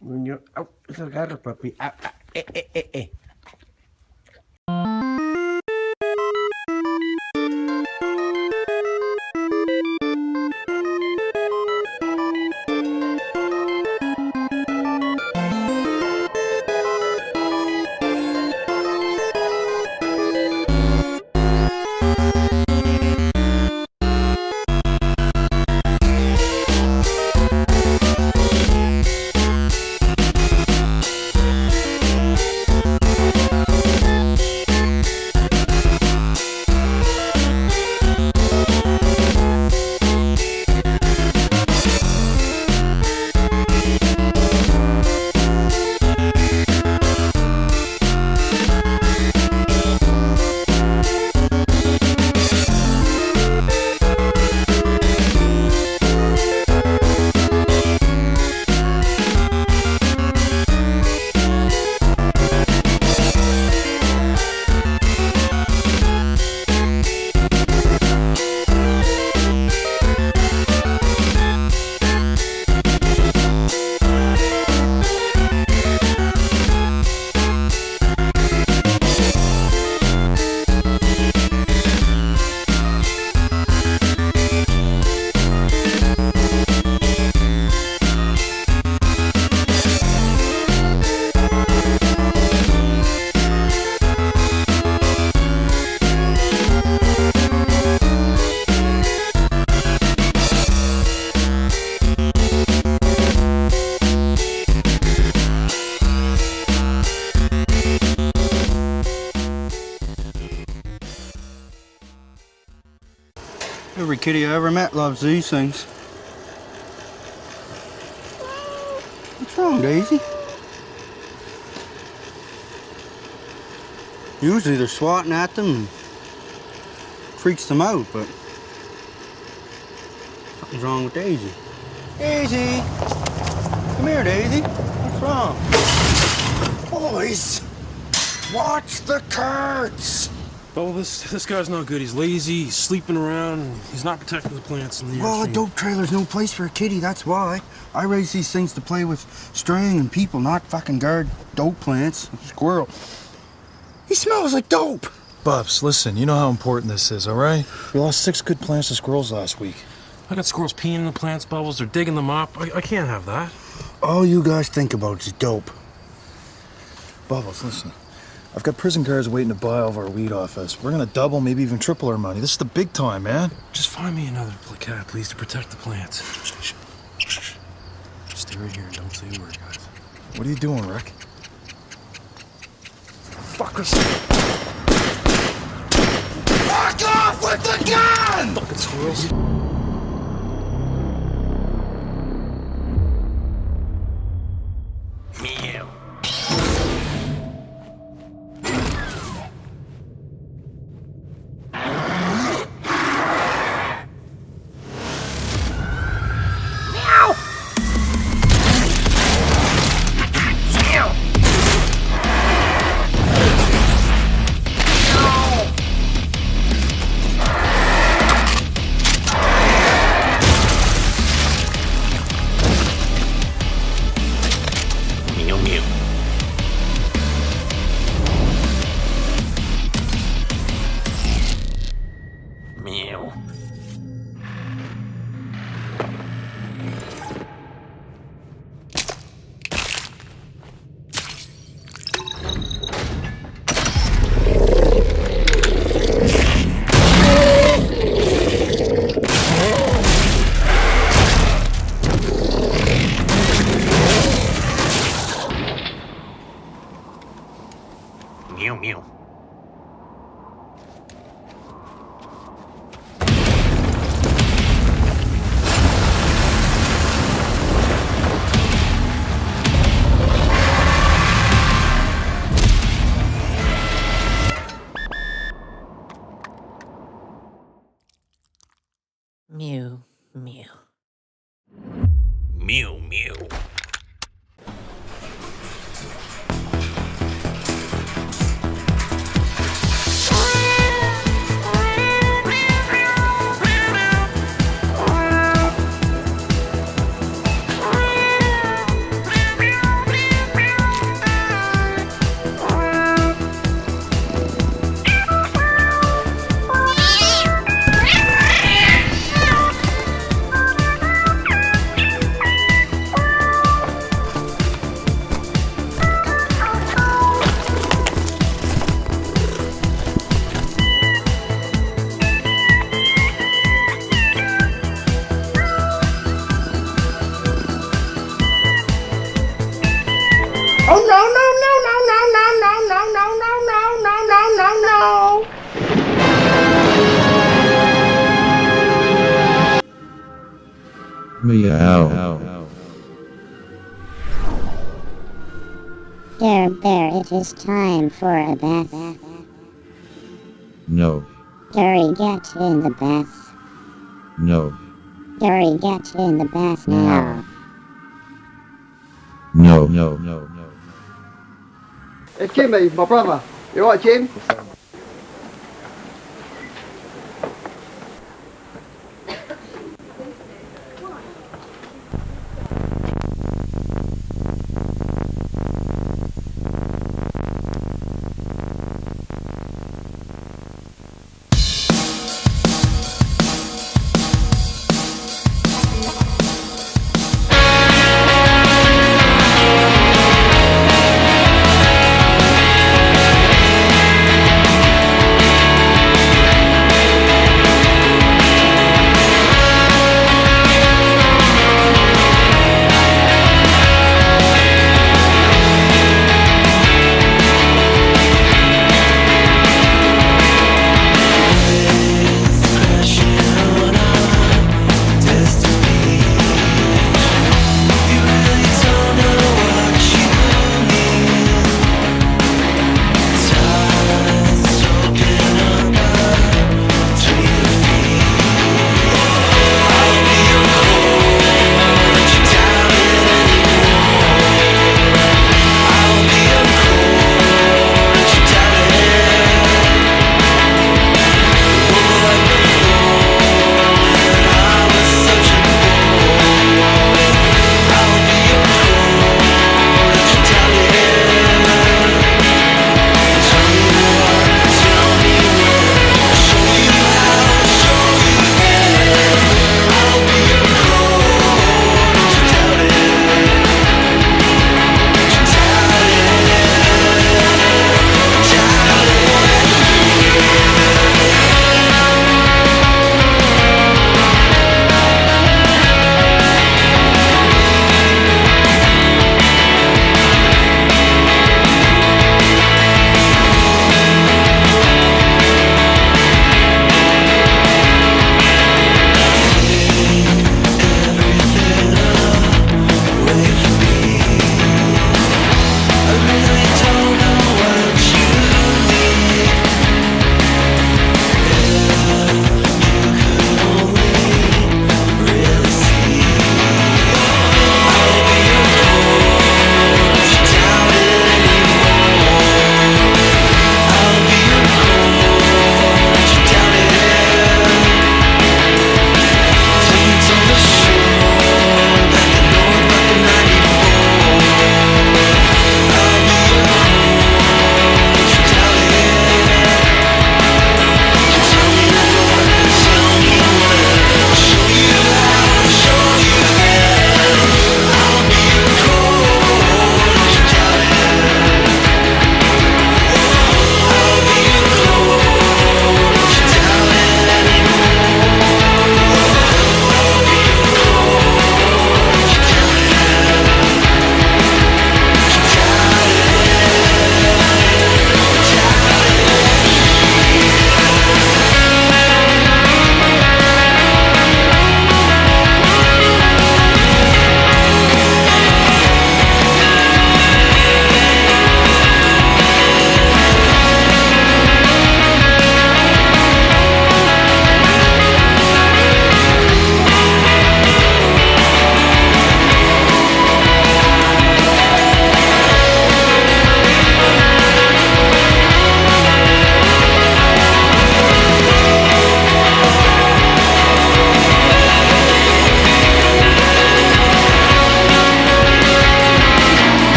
Niño, au, se agarra, papi. Ah, ah, eh. Every kitty I ever met loves these things. What's wrong, Daisy? Usually they're swatting at them and freaks them out, but something's wrong with Daisy. Daisy! Come here, Daisy. What's wrong? Boys, watch the carts! Oh, this guy's not good. He's lazy, he's sleeping around, he's not protecting the plants in the Well, a airstream. dope trailer's no place for a kitty, that's why. I raise these things to play with string and people, not fucking guard dope plants. Squirrel. He smells like dope. Bubs, listen, you know how important this is, all right? We lost 6 good plants to squirrels last week. I got squirrels peeing in the plants, Bubbles. They're digging them up. I can't have that. All you guys think about is dope. Bubbles, listen. I've got prison guards waiting to buy all of our weed off us. We're gonna double, maybe even triple our money. This is the big time, man. Just find me another cat, please, to protect the plants. Stay right here and don't say a word, guys. What are you doing, Rick? Fuckers! Fuck off with the gun! Fucking squirrels. Meow. Meow. Meow, meow. Mew, Meow. Meow, meow. Oh no no no no no no no no no no no no no. Meow. There, it is time for a bath. No. Gary, get in the bath. No. Gary, get in the bath now. No. It's Jimmy, my brother. You alright, Jim?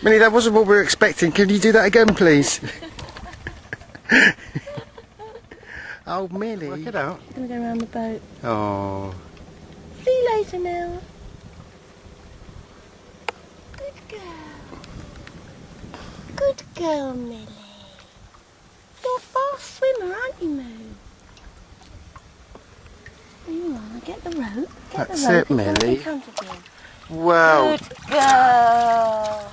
Millie, that wasn't what we were expecting. Can you do that again, please? Oh, Millie. Work it out. I'm gonna go around the boat. Oh. See you later, Meow. Good girl. Good girl, Millie. You're a fast swimmer, aren't you, Moo? There you are. Get the rope. Get That's the rope it, Millie. in front of you. Wow. Good girl.